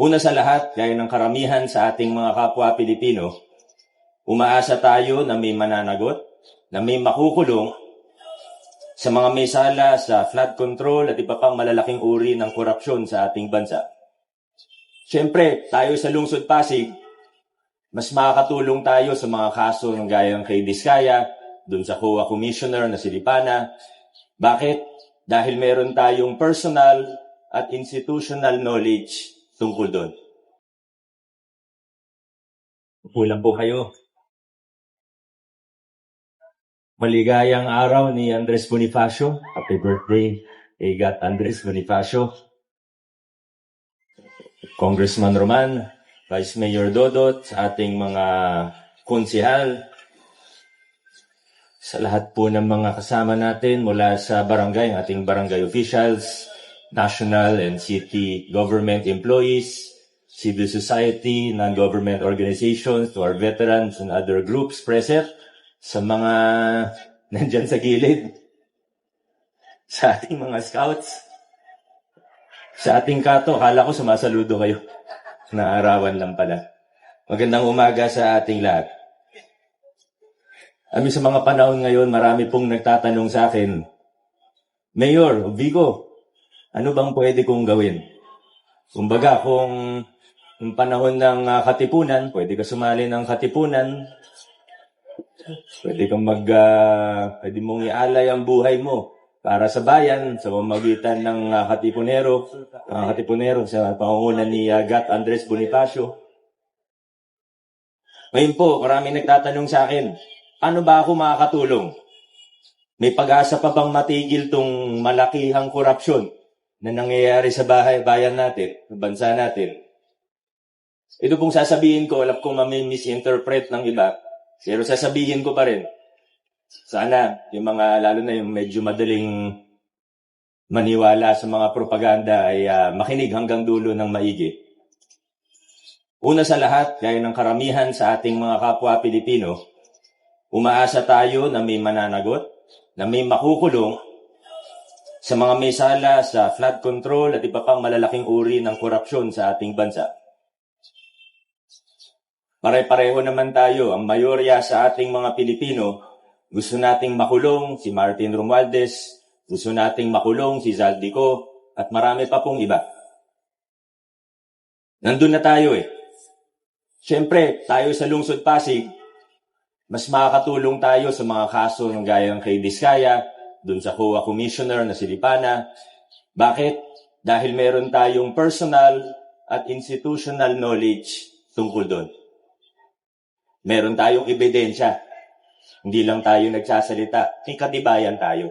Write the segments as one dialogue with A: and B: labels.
A: Una sa lahat, gaya ng karamihan sa ating mga kapwa Pilipino, umaasa tayo na may mananagot, na may makukulong sa mga may sala sa flood control at iba pang malalaking uri ng korupsyon sa ating bansa. Siyempre, tayo sa Lungsod Pasig, mas makakatulong tayo sa mga kaso ng gaya ng kay Diskaya, dun sa COA Commissioner na si Lipana. Bakit? Dahil meron tayong personal at institutional knowledge tungkol doon. Kulang po kayo. Maligayang araw ni Andres Bonifacio. Happy birthday, Igat Andres Bonifacio. Congressman Roman, Vice Mayor Dodot, sa ating mga konsihal, sa lahat po ng mga kasama natin mula sa barangay, ating barangay officials, national and city government employees, civil society, non-government organizations, to our veterans and other groups present, sa mga nandyan sa gilid, sa ating mga scouts, sa ating kato. Akala ko sumasaludo kayo. Naarawan lang pala. Magandang umaga sa ating lahat. Sa mga panahon ngayon, marami pong nagtatanong sa akin, Mayor Vico, ano bang pwede kong gawin? Kumbaga, kung yung panahon ng katipunan, pwede ka sumali ng katipunan, pwede kang pwede mong ialay ang buhay mo para sa bayan sa pamamagitan ng katipunero sa pangunguna ni Gat Andres Bonifacio. Ngayon po, maraming nagtatanong sa akin, ano ba ako makakatulong? May pag-asa pa bang matigil tong malakihang korupsyon na nangyayari sa bayan natin, sa bansa natin? Ito pong sasabihin ko, alam kong misinterpret ng iba, pero sasabihin ko pa rin. Sana, yung mga, lalo na yung medyo madaling maniwala sa mga propaganda ay makinig hanggang dulo ng maigi. Una sa lahat, gaya ng karamihan sa ating mga kapwa Pilipino, umaasa tayo na may mananagot, na may makukulong sa mga may sala sa flood control at iba pang malalaking uri ng korupsyon sa ating bansa. Pare-pareho naman tayo, ang mayorya sa ating mga Pilipino, gusto nating makulong si Martin Romualdez, gusto nating makulong si Zaldico, at marami pa pong iba. Nandun na tayo Siyempre, tayo sa Lungsod Pasig, mas makakatulong tayo sa mga kaso ng gaya ng kay Diskaya, dun sa COA Commissioner na si Lipana. Bakit? Dahil meron tayong personal at institutional knowledge tungkol doon. Meron tayong ebidensya. Hindi lang tayo nagsasalita. May katibayan tayo.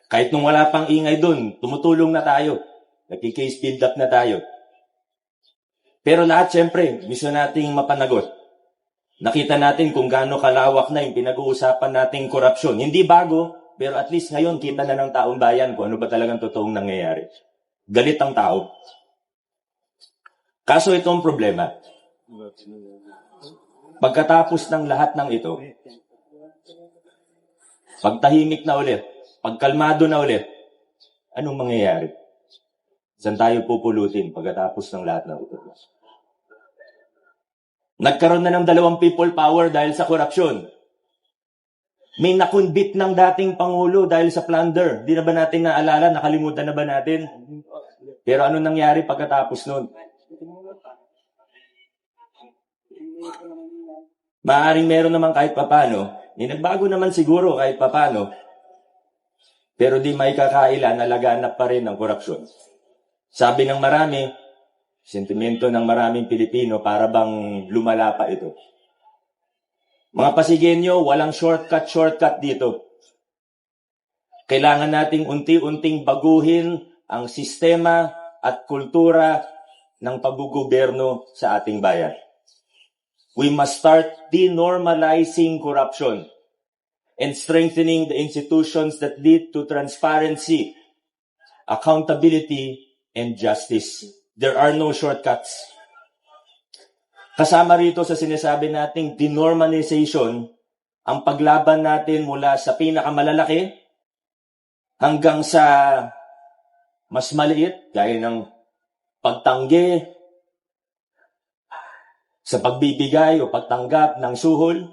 A: Kahit nung wala pang ingay doon, tumutulong na tayo. Nagki-case build up na tayo. Pero lahat, siyempre, gusto nating mapanagot. Nakita natin kung gaano kalawak na yung pinag-uusapan nating korupsyon. Hindi bago, pero at least ngayon kita na ng taong bayan kung ano ba talagang totoong nangyayari. Galit ang tao. Kaso itong problema. Pagkatapos ng lahat ng ito, pagtahimik na ulit, pagkalmado na ulit, anong mangyayari? Saan tayo pupulutin pagkatapos ng lahat ng ito? Nagkaroon na ng 2 people power dahil sa korupsyon. May nakunbit ng dating Pangulo dahil sa plunder. Di na ba natin naalala? Nakalimutan na ba natin? Pero ano nangyari pagkatapos nun? Maaaring meron naman kahit papano. Nagbago naman siguro kahit papano. Pero di may kakaila na laganap pa rin ang korupsyon. Sabi ng marami, sentimento ng maraming Pilipino, para bang lumala pa ito. Mga Pasigenyo, walang shortcut dito. Kailangan nating unti-unting baguhin ang sistema at kultura ng paggugoberno sa ating bayan. We must start denormalizing corruption and strengthening the institutions that lead to transparency, accountability, and justice. There are no shortcuts. Kasama rito sa sinasabi nating denormalization, ang paglaban natin mula sa pinakamalalaki hanggang sa mas maliit, gaya ng pagtanggi, sa pagbibigay o pagtanggap ng suhol,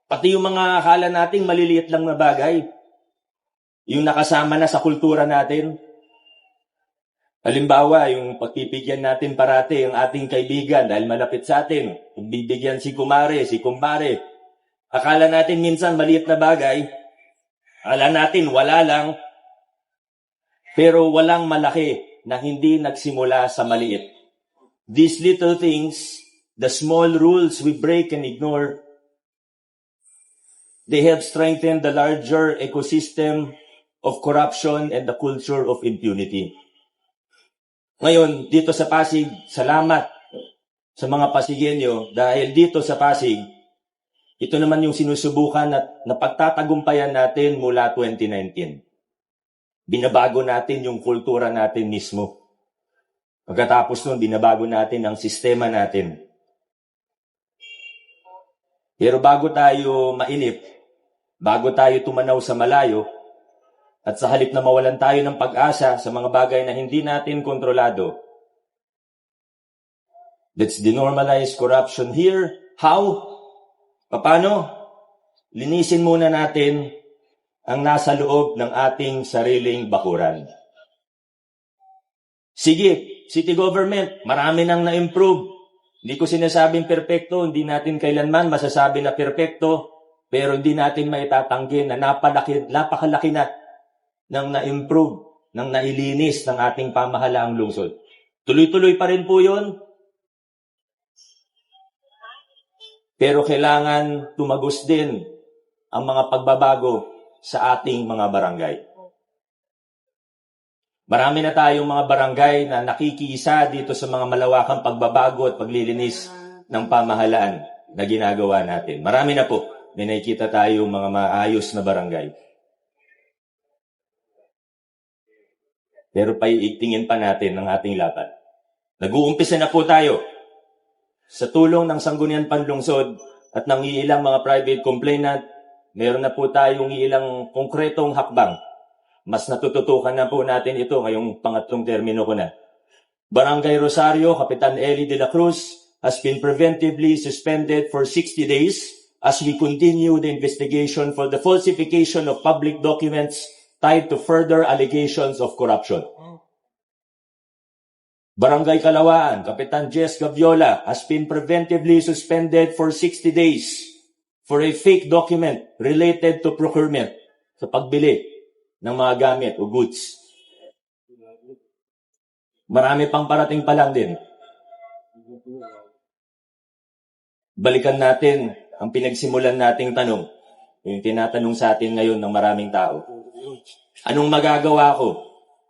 A: pati yung mga akala nating maliliit lang na bagay, yung nakasama na sa kultura natin. Halimbawa, yung pagpipigyan natin parati ang ating kaibigan dahil malapit sa atin, bibigyan si kumare, si kumpare. Akala natin minsan maliit na bagay, akala natin wala lang, pero walang malaki na hindi nagsimula sa maliit. These little things, the small rules we break and ignore, they have strengthened the larger ecosystem of corruption and the culture of impunity. Ngayon, dito sa Pasig, salamat sa mga Pasigenyo dahil dito sa Pasig, ito naman yung sinusubukan at napagtatagumpayan natin mula 2019. Binabago natin yung kultura natin mismo. Pagkatapos nun, binabago natin ang sistema natin. Pero bago tayo mainip, bago tayo tumanaw sa malayo, at sa halip na mawalan tayo ng pag-asa sa mga bagay na hindi natin kontrolado, let's denormalize corruption here. How? Paano? Linisin muna natin ang nasa loob ng ating sariling bakuran. Sige, city government, marami nang na-improve. Hindi ko sinasabing perpekto, hindi natin kailanman masasabi na perpekto, pero hindi natin maitatanggi na napakalaki na ng na-improve, ng nailinis ng ating pamahalaang lungsod. Tuloy-tuloy pa rin po yun. Pero kailangan tumagos din ang mga pagbabago sa ating mga barangay. Marami na tayong mga barangay na nakikiisa dito sa mga malawakang pagbabago at paglilinis ng pamahalaan na ginagawa natin. Marami na po. May nakikita tayong mga maayos na barangay. Pero paiigtingin pa natin ang ating laban. Nag-uumpisa na po tayo. Sa tulong ng Sangguniang Panlungsod at ng iilang mga private complainant, meron na po tayong iilang konkretong hakbang. Mas natututukan na po natin ito ngayong pangatlong termino ko na. Barangay Rosario, Kapitan Eli de la Cruz has been preventively suspended for 60 days as we continue the investigation for the falsification of public documents tied to further allegations of corruption. Barangay Kalawaan, Kapitan Jess Gaviola has been preventively suspended for 60 days for a fake document related to procurement sa pagbili ng mga gamit o goods. Marami pang parating pa lang din. Balikan natin ang pinagsimulan nating tanong, yung tinatanong sa atin ngayon ng maraming tao. Anong magagawa ko?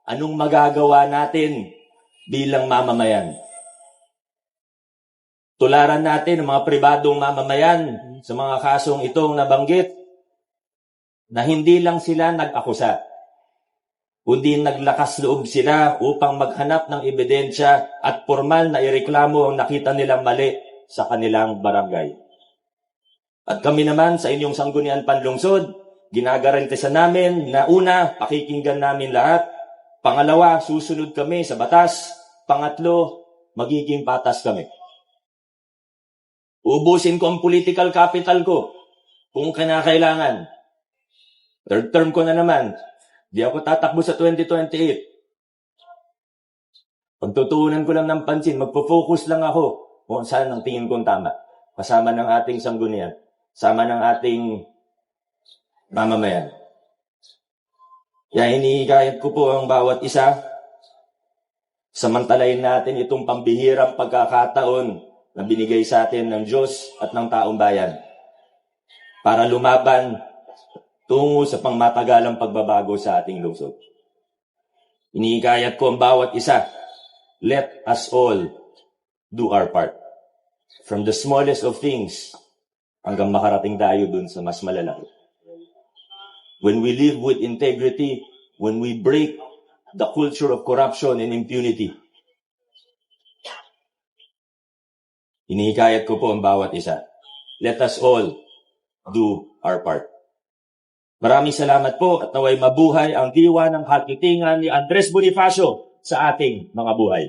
A: Anong magagawa natin bilang mamamayan? Tularan natin ang mga pribadong mamamayan sa mga kasong itong nabanggit na hindi lang sila nag-akusa, kundi naglakas loob sila upang maghanap ng ebidensya at formal na ireklamo ang nakita nilang mali sa kanilang barangay. At kami naman sa inyong Sangguniang Panlungsod, ginagarantisan namin na una, pakikinggan namin lahat. Pangalawa, susunod kami sa batas. Pangatlo, magiging patas kami. Ubusin ko ang political capital ko kung kinakailangan. Third term ko na naman. Di ako tatakbo sa 2028. Pagtutuunan ko lang ng pansin, magpo-focus lang ako kung saan ang tingin kong tama. Kasama ng ating sanggunian. Kasama ng ating mamamayan. Kaya hinihikayat ko po ang bawat isa. Samantalayin natin itong pambihirang pagkakataon na binigay sa atin ng Diyos at ng taong bayan para lumaban tungo sa pangmatagalang pagbabago sa ating lungsod. Hinihikayat ko ang bawat isa. Let us all do our part. From the smallest of things hanggang makarating tayo dun sa mas malalaki. When we live with integrity, when we break the culture of corruption and impunity, hinihikayat ko po ang bawat isa. Let us all do our part. Maraming salamat po at naway mabuhay ang diwa ng katitingan ni Andres Bonifacio, sa ating mga buhay.